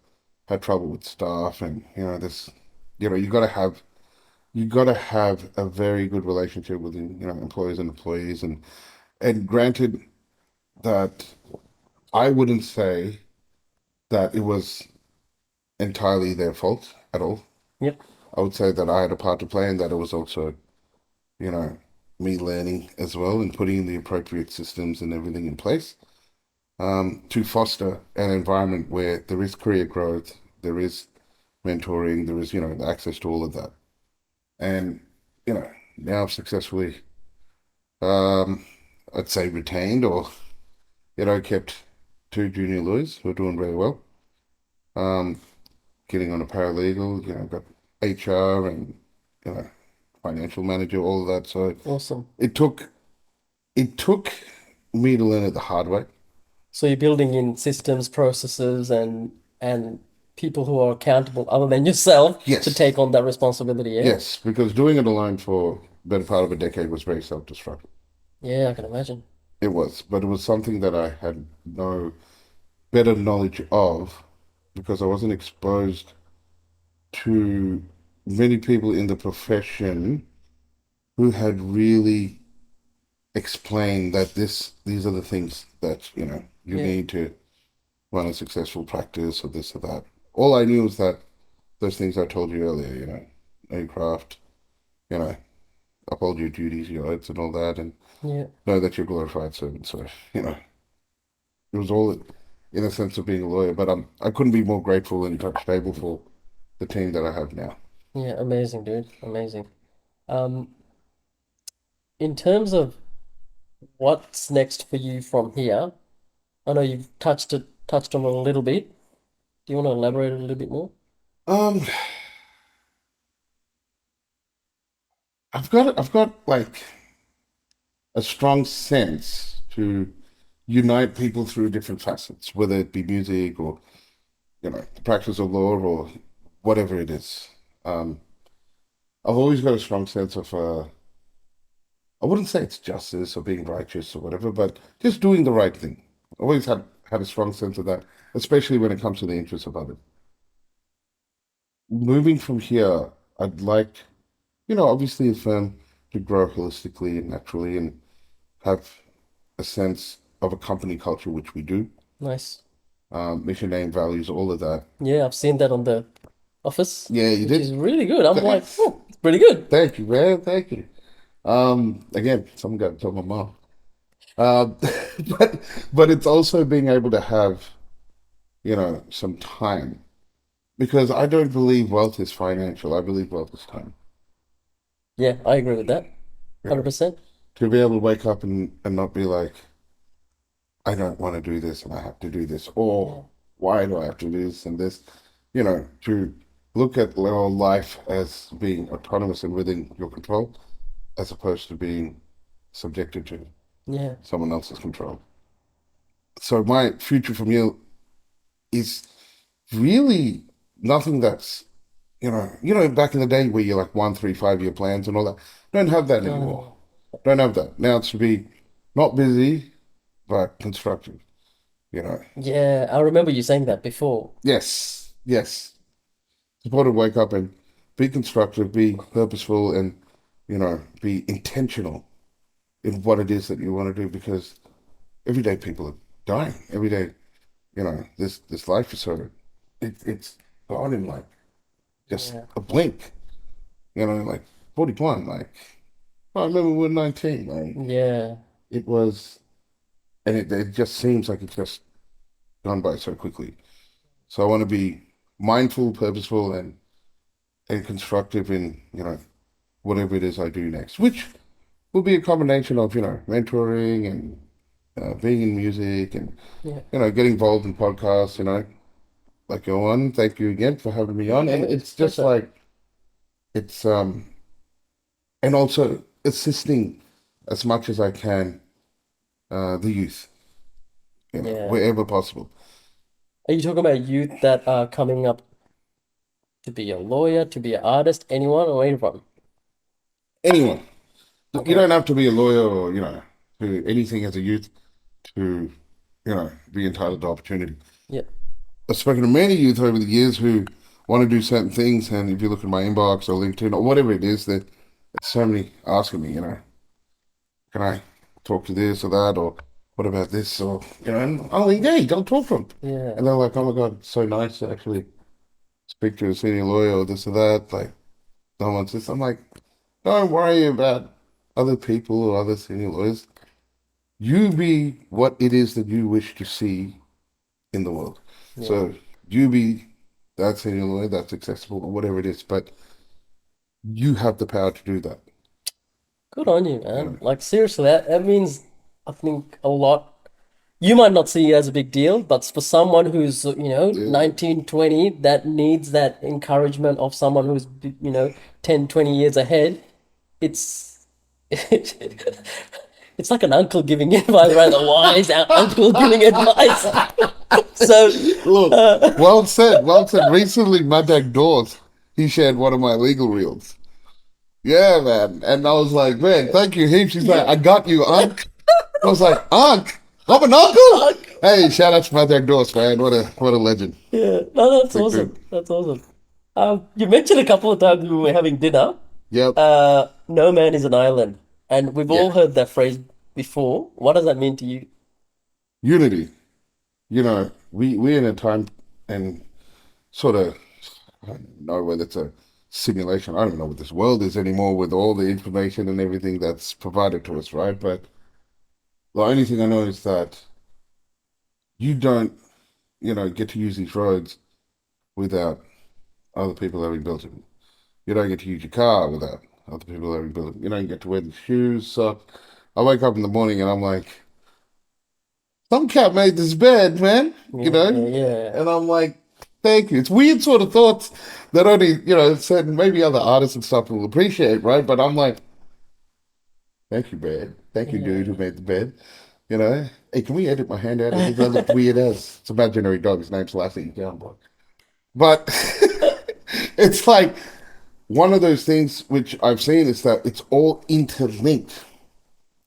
had trouble with staff, and this, you gotta have a very good relationship with employers and employees, and granted that I wouldn't say that it was entirely their fault at all. Yep. I would say that I had a part to play, and that it was also, you know, me learning as well and putting the appropriate systems and everything in place to foster an environment where there is career growth, there is mentoring, there is, the access to all of that. And, now I've successfully, um, I'd say retained or, kept 2 junior lawyers who are doing very well. Um, Getting on a paralegal, got HR and, you know, financial manager, all of that. So Awesome. it took me to learn it the hard way. So you're building in systems, processes, and people who are accountable other than yourself Yes. to take on that responsibility. Yeah. Yes, because doing it alone for the better part of a decade was very self-destructive. Yeah, I can imagine. It was, but it was something that I had no better knowledge of because I wasn't exposed to many people in the profession who had really explained that these are the things that, you Yeah. need to run a successful practice or this or that. All I knew was that those things I told you earlier, know your craft, you know, uphold your duties, your oaths and all that, and Yeah. know that you're a glorified servant. So, it was all in a sense of being a lawyer, but I couldn't be more grateful and stable for the team that I have now. Yeah. Amazing, dude. Amazing. Um, in terms of what's next for you from here, I know you've touched on it a little bit. Do you want to elaborate a little bit more? Um, I've got like a strong sense to unite people through different facets, whether it be music or, the practice of law or whatever it is. I've always got a strong sense of, I wouldn't say it's justice or being righteous or whatever, but just doing the right thing. Always had a strong sense of that, especially when it comes to the interests of others. Moving from here, I'd like, obviously a firm to grow holistically and naturally and have a sense of a company culture, which we do. Nice. Mission, name, values, all of that. Yeah, I've seen that on the office, Yeah, you which did. is really good. I'm like, Thanks. oh, it's pretty good. Thank you, man. Thank you. Again, someone got to tell my mom. Um, but it's also being able to have, some time because I don't believe wealth is financial. I believe wealth is time. Yeah, I agree with that. Yeah. 100%. To be able to wake up and not be like, I don't want to do this and I have to do this, or why do I have to do this and this? To look at your life as being autonomous and within your control, as opposed to being subjected to Yeah. someone else's control. So my future from you is really nothing that's, back in the day where you're like 1, 3, 5 year plans and all that. Don't have that anymore. No. Don't have that. Now it's to be not busy, but constructive, you know. Yeah, I remember you saying that before. Yes, yes. Support to wake up and be constructive, be purposeful, and, be intentional in what it is that you want to do because every day people are dying. Every day, this life is it's gone in like just Yeah. a blink, like 41. Like, I remember we were 19. Like, Yeah. it was, and it just seems like it's just gone by so quickly. So I want to be mindful, purposeful, and constructive in, whatever it is I do next, which will be a combination of, mentoring and being in music and, Yeah. getting involved in podcasts, like your one. Thank you again for having me on. And it's just Pleasure. like, it's, and also assisting as much as I can, the youth, Yeah. wherever possible. Are you talking about youth that are coming up to be a lawyer, to be an artist, anyone or anyone? Anyone. You Okay. don't have to be a lawyer or, to anything as a youth to, be entitled to opportunity. Yeah. I've spoken to many youth over the years who want to do certain things, and if you look at my inbox or LinkedIn or whatever it is, there's so many asking me, can I talk to this or that, or what about this, or and I'll engage, I'll talk to them, Yeah. and they're like, oh my God, it's so nice to actually speak to a senior lawyer or this or that, like someone's this. I'm like, don't worry about other people or other senior lawyers. You be what it is that you wish to see in the world. Yeah. So you be that senior lawyer that's accessible or whatever it is, but you have the power to do that. Good on you, You man. know? Like seriously, that means I think a lot. You might not see it as a big deal, but for someone who's, Yeah. 19, 20, that needs that encouragement of someone who's, 10, 20 years ahead, it's it's like an uncle giving advice, right? A wise uncle giving advice. So, Look, well said, well said. Recently, my back doors, he shared one of my legal reels. Yeah, man. And I was like, man, thank you heaps. She's like, I got you, Unc. I was like, Unc, I'm an uncle. Hey, shout out to my back doors, man. What a legend. yeah, no, that's Big awesome. dude. That's awesome. You mentioned a couple of times when we were having dinner. Yep. No man is an island, and we've all Yeah. heard that phrase before. What does that mean to you? Unity. We're in a time and sort of, I don't know whether it's a simulation. I don't know what this world is anymore with all the information and everything that's provided to us, right? But the only thing I know is that you don't, get to use these roads without other people having built it. You don't get to use your car without other people having built it. You don't get to wear the shoes, socks. I wake up in the morning and I'm like, some cat made this bed, man, Yeah, yeah, And I'm like, thank you. It's weird sort of thoughts that only, certain maybe other artists and stuff will appreciate, right? But I'm like, thank you, bed. Thank you, dude, who yeah. made the bed. Hey, can we edit my hand out? It does look weird as it's imaginary dog. His name's Lassie. But it's like one of those things which I've seen is that it's all interlinked.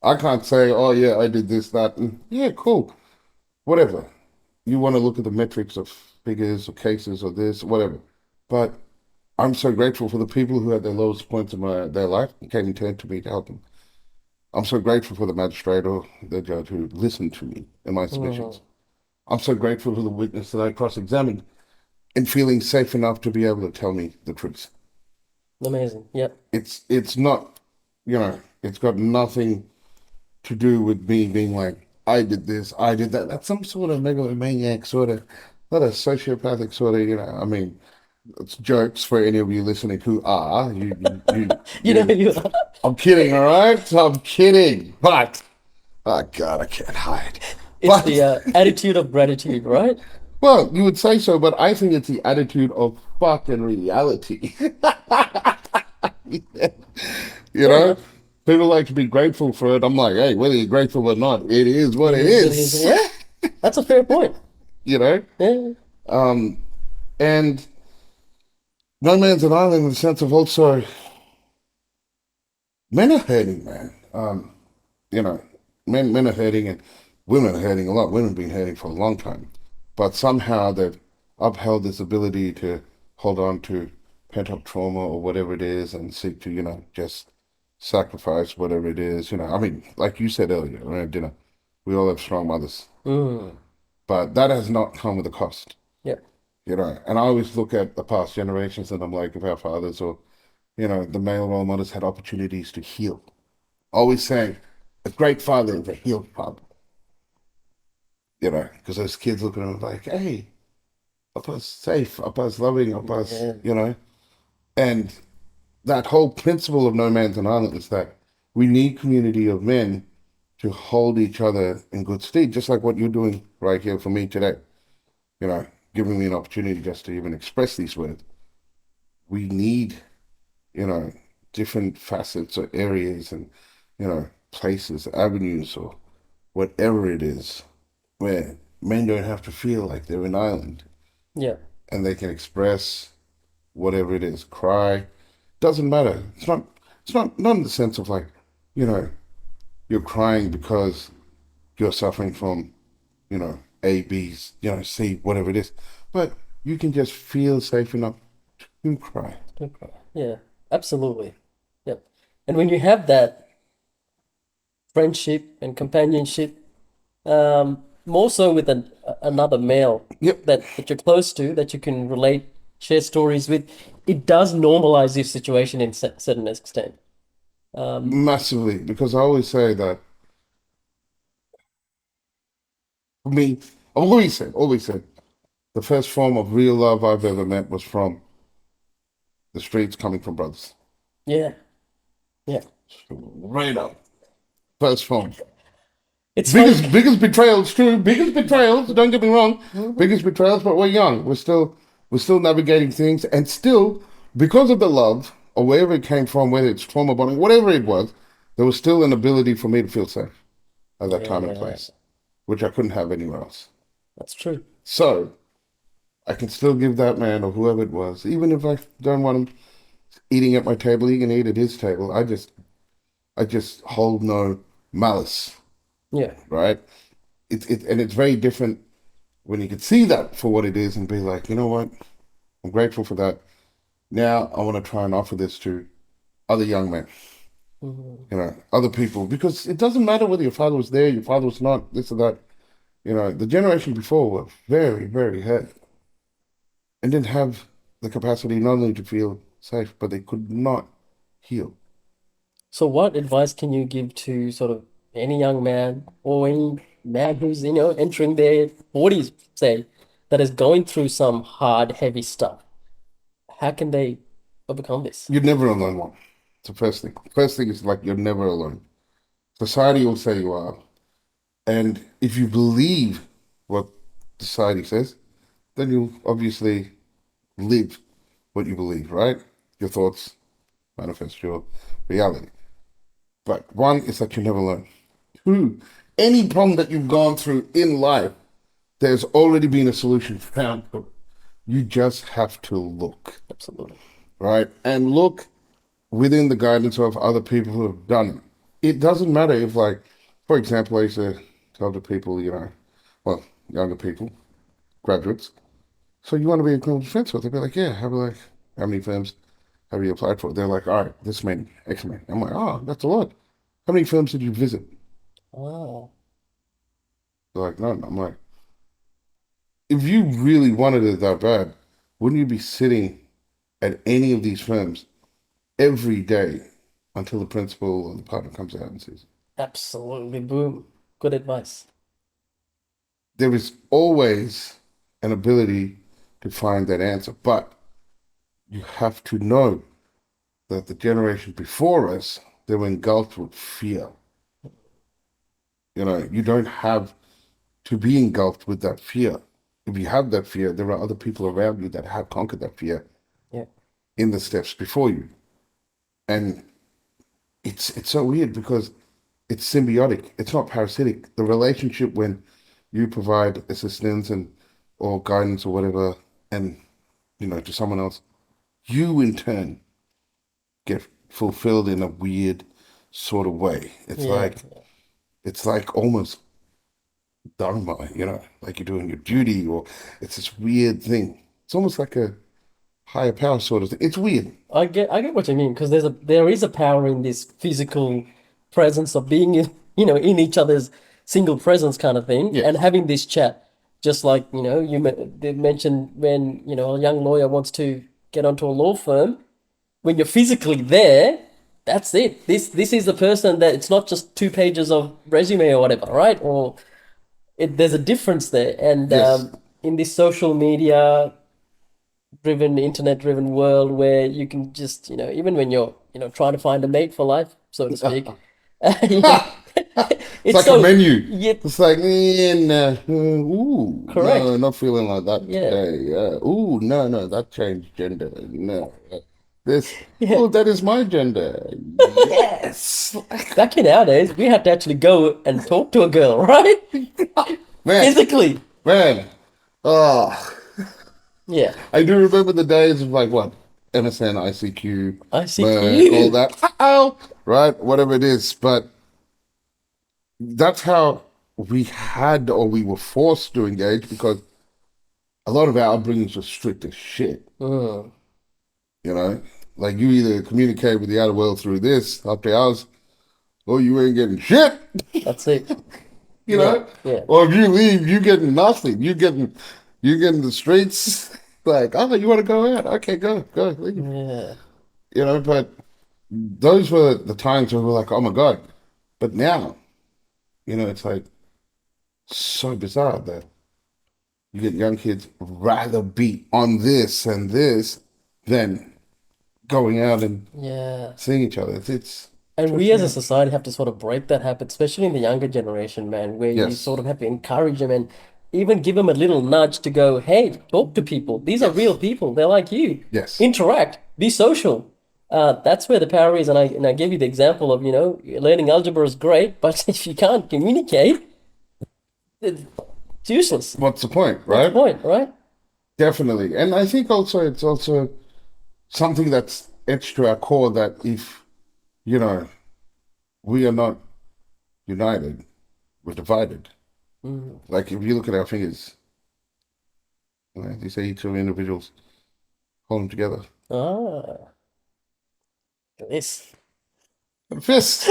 I can't say, oh yeah, I did this, that, and yeah, cool, whatever. You want to look at the metrics of figures or cases or this, whatever. But I'm so grateful for the people who had their lowest points in their life and came and turned to me to help them. I'm so grateful for the magistrate or the judge who listened to me and my submissions. Mhm. I'm so grateful for the witness that I cross-examined and feeling safe enough to be able to tell me the truth. Amazing. Yeah. It's not, it's got nothing to do with me being like, I did this, I did that. That's some sort of megalomaniac sort of, not a sociopathic sort of, I mean, it's jokes for any of you listening who are. You know, you I'm kidding, all right? I'm kidding. But, oh God, I can't hide. it's But, the attitude of gratitude, right? well, you would say so, but I think it's the attitude of fucking reality. You Fair know? enough. People like to be grateful for it. I'm like, hey, whether you're grateful or not, it is what it is. Yeah, that's a fair point. You know? Yeah, And no man's an island in the sense of also men are hurting, man. You know, men are hurting and women are hurting a lot. Women have been hurting for a long time. But somehow they've upheld this ability to hold on to pent up trauma or whatever it is and seek to, just sacrifice whatever it is. I mean, like you said earlier around dinner, we all have strong mothers. But that has not come with a cost. yeah, And I always look at the past generations and I'm like, if our fathers or, the male role models had opportunities to heal. Always saying, a great father is a healed father. Because those kids look at him like, hey, Papa's safe, Papa's loving, Papa's, And that whole principle of no man's an island is that we need community of men to hold each other in good stead, just like what you're doing right here for me today. Giving me an opportunity just to even express these words. We need, different facets or areas and, places, avenues, or whatever it is, where men don't have to feel like they're an island yeah, and they can express whatever it is, cry. Doesn't matter. Not in the sense of like, you're crying because you're suffering from, A, B, C, whatever it is. But you can just feel safe enough to cry. okay. Yeah, absolutely. Yep. And when you have that friendship and companionship, more so with another male Yep. that you're close to, that you can relate, share stories with, it does normalize your situation in certain extent. Massively. Because I always say that, for me, I've always said, the first form of real love I've ever met was from the streets coming from brothers. Yeah, yeah. Right up. First form. It's funny. Biggest betrayals, true. Biggest betrayals. Don't get me wrong. Biggest betrayals, but we're young. We're still navigating things, and still, because of the love or wherever it came from, whether it's trauma bonding, whatever it was, there was still an ability for me to feel safe at that time and place, which I couldn't have anywhere else. That's true. So I can still give that man or whoever it was, even if I don't want him eating at my table, he can eat at his table. I just hold no malice. Yeah, Right? It's very different when you can see that for what it is and be like, you know what? I'm grateful for that. Now I want to try and offer this to other young men, other people, because it doesn't matter whether your father was there, your father was not, this or that. The generation before were very, very hurt and didn't have the capacity not only to feel safe, but they could not heal. so what advice can you give to sort of any young man or any man who's, entering their 40s, say, that is going through some hard, heavy stuff? How can they overcome this? You're never alone, one. It's the first thing. First thing is like you're never alone. Society will say you are. And if you believe what society says, then you obviously live what you believe, right? Your thoughts manifest your reality. But one is that you never learn. Two, any problem that you've gone through in life, there's already been a solution found for it. You just have to look, Absolutely. right? And look within the guidance of other people who have done it. It doesn't matter if, like, for example, I used to tell the people, well, younger people, graduates, so you want to be a criminal defense lawyer? They'd be like, yeah. I'd be like, how many firms have you applied for? They're like, all right, this many, X many. I'm like, oh, that's a lot. How many firms did you visit? Oh, They're like, none. I'm like, if you really wanted it that bad, wouldn't you be sitting at any of these firms every day until the principal or the partner comes out and says, absolutely. Boom. Good advice. there is always an ability to find that answer, but you have to know that the generation before us, they were engulfed with fear. You don't have to be engulfed with that fear. If you have that fear, there are other people around you that have conquered that fear Yeah. in the steps before you. And it's so weird because it's symbiotic. It's not parasitic. The relationship when you provide assistance and or guidance or whatever, and to someone else, you in turn get fulfilled in a weird sort of way. Yeah. It's like almost dharma, like you're doing your duty, or it's this weird thing. It's almost like a higher power sort of thing. It's weird. I get what you mean because there is a power in this physical presence of being in each other's single presence kind of thing and Yes. having this chat. Just like they mentioned when a young lawyer wants to get onto a law firm, when you're physically there, that's it. This is the person that it's not just 2 pages of resume or whatever, right? Or there's a difference there, and Yes. in this social media driven, internet driven world where you can just, even when you're, trying to find a mate for life, so to speak, you know, It's it's like a so, menu. yeah, It's like, no, ooh, correct. no, not feeling like that Yeah, today. Ooh, no, no, that changed gender. No, this, yeah. oh, that is my gender. Yes, Back in our days, we had to actually go and talk to a girl, right? man, Physically. man. Oh, Yeah. I do remember the days of like what MSN, ICQ, Merc, all ICQ. that. Oh, right, whatever it is, but that's how we had or we were forced to engage because a lot of our upbringings were strict as shit, Mm, you know? Like you either communicate with the outer world through this after hours, or you ain't getting shit, that's it. you Yeah, know? yeah, Or if you leave, you getting nothing. You getting the streets. Like, oh, you want to go out? Okay, go, leave. yeah, But those were the times where we were like, oh my God. But now, it's like so bizarre that you get young kids rather be on this and this than going out and yeah. seeing each other. It's And we trips as me a out. society have to sort of break that habit, especially in the younger generation, man, where you Yes. sort of have to encourage them and even give them a little nudge to go, hey, talk to people. These are real Yes. people. They're like you. Yes. Interact, be social. That's where the power is. And I gave you the example of, learning algebra is great, but if you can't communicate, it's useless. What's the point, What's the right? point, right? Definitely. And I think also it's also something that's etched to our core that if, you know, we are not united, we're divided. Mm. Like if you look at our fingers, they say each of individuals hold them together. Ah, this. And fist.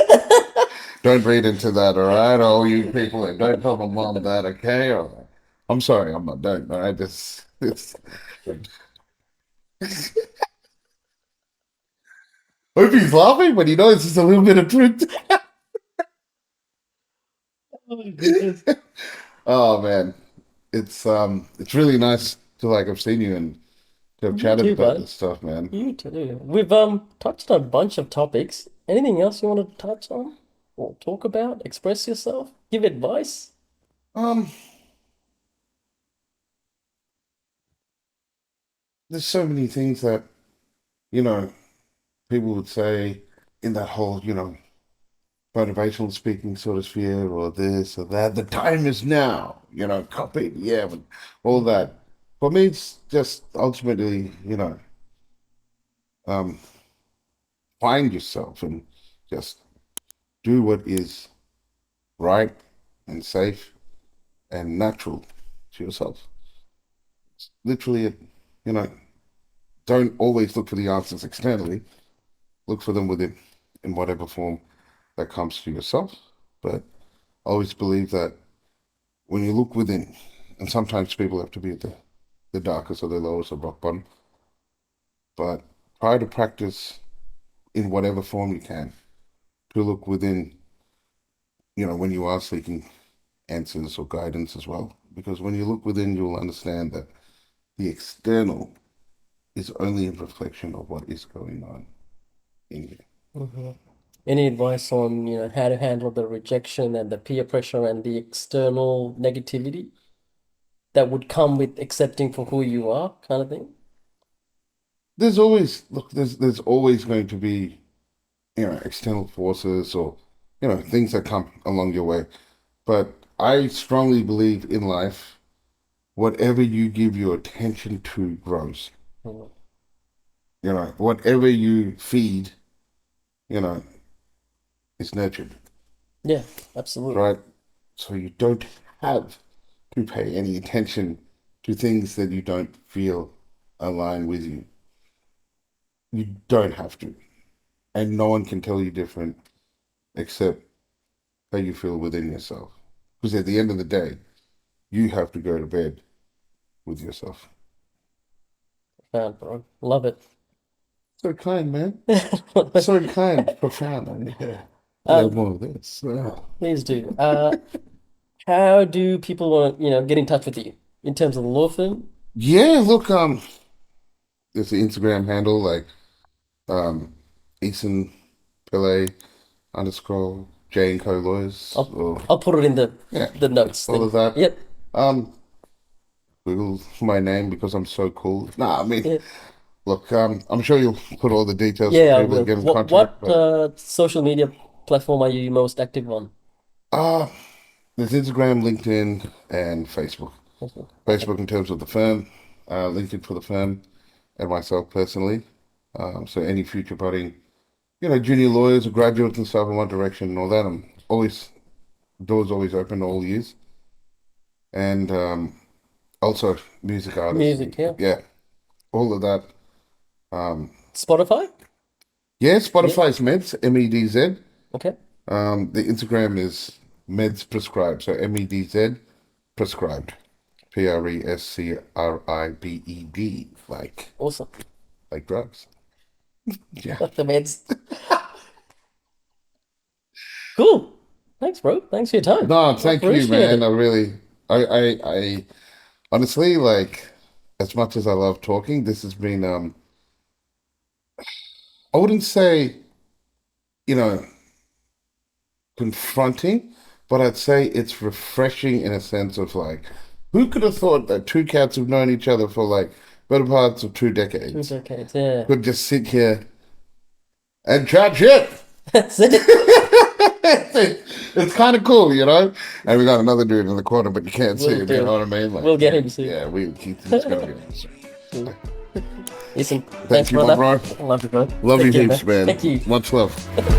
Don't read into that, all right? All you people, and don't tell my mom that, okay? All right. I'm sorry, I'm not. Don't. All right, this. Hope he's laughing, but he knows there's a little bit of truth. Oh, goodness. Oh man, it's really nice to like have seen you and to have You chatted too, about bud. this stuff, man. You too. We've touched on a bunch of topics. Anything else you want to touch on or talk about? Express yourself? Give advice? Um, there's so many things that you know people would say in that whole motivational speaking sort of sphere or this or that. The time is now, copy, yeah, but all that. For me, it's just ultimately, um, find yourself and just do what is right and safe and natural to yourself. Literally, you know, don't always look for the answers externally. Look for them within, in whatever form that comes to yourself. But I always believe that when you look within, and sometimes people have to be at the darkest or the lowest of rock bottom, but try to practice in whatever form you can to look within, when you are seeking answers or guidance as well. Because when you look within, you'll understand that the external is only a reflection of what is going on in you. Hmm. Any advice on, how to handle the rejection and the peer pressure and the external negativity that would come with accepting for who you are, kind of thing? There's always going to be external forces or, things that come along your way. But I strongly believe in life, whatever you give your attention to grows. Mm. Whatever you feed, is nurtured, Yeah, absolutely. right? So you don't have to pay any attention to things that you don't feel align with you. You don't have to. And no one can tell you different except how you feel within yourself. Because at the end of the day, you have to go to bed with yourself. Profound, bro. Love it. So kind, man. So kind, profound. Yeah. More of this. Please do. How do people want to, get in touch with you in terms of the law firm? Yeah, look, there's the Instagram handle like Esan Pilai _ J and Co Lawyers. I'll put it in the Yeah, the notes. all of that. Yep. Google my name because I'm so cool. Nah, I mean, Yeah. look, I'm sure you'll put all the details Yeah, I for people to will. get in What contact. social media platform are you most active on? There's Instagram, LinkedIn, and Facebook. Facebook in terms of the firm, LinkedIn for the firm, and myself personally. So any future budding, junior lawyers or graduates and stuff in one direction and all that, I'm always, doors always open all years. And also music artists. Music, yeah. Yeah, all of that. Spotify? Yeah, Spotify's Meds, MEDZ. Okay. The Instagram is Meds Prescribed, so MEDZ Prescribed. PRESCRIBED, Awesome. like drugs. Yeah. The meds. Cool. Thanks, bro. Thanks for your time. No, thank you, Appreciate man. it. I really, I honestly, as much as I love talking, this has been, I wouldn't say, confronting, but I'd say it's refreshing in a sense of who could have thought that two cats who've known each other for better parts of 2 decades It's okay. Yeah. could just sit here and chat shit. That's it. It's kind of cool, And we got another dude in the corner, but you can't see Will him. do. You know what I mean? We'll get him soon. Yeah, we keep this going. Listen, Thank thanks, you, my brother. bro. Love you, bro. Love you Take care, heaps, man. Thank you. Much love.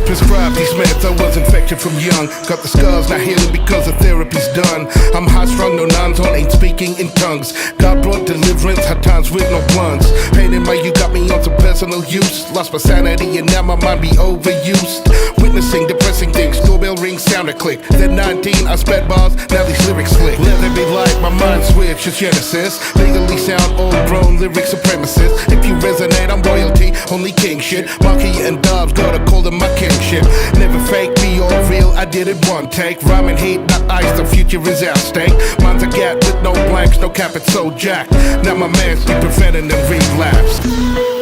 Prescribed these meds, I was infected from young. Got the scars, not healing because the therapy's done. I'm high strung, no non-tone, ain't speaking in tongues. God brought deliverance, had times with no blunts. Pain in my you got me on some personal use. Lost my sanity and now my mind be overused. Witnessing depressing things, doorbell ring, sound a click. Then 19, I sped bars, now these lyrics click. Let there be light, my mind switch, it's Genesis. Legally sound, old grown, lyric supremacist. If you resonate, I'm royalty, only king shit. Monkey and Dobbs, gotta call them my kingship. Never fake, be all real, I did it one take. Rhyming heat, not ice, the future is our stake. Mine's a gap with no blanks, no cap, it's so jacked. Now my man's be preventing them relapse.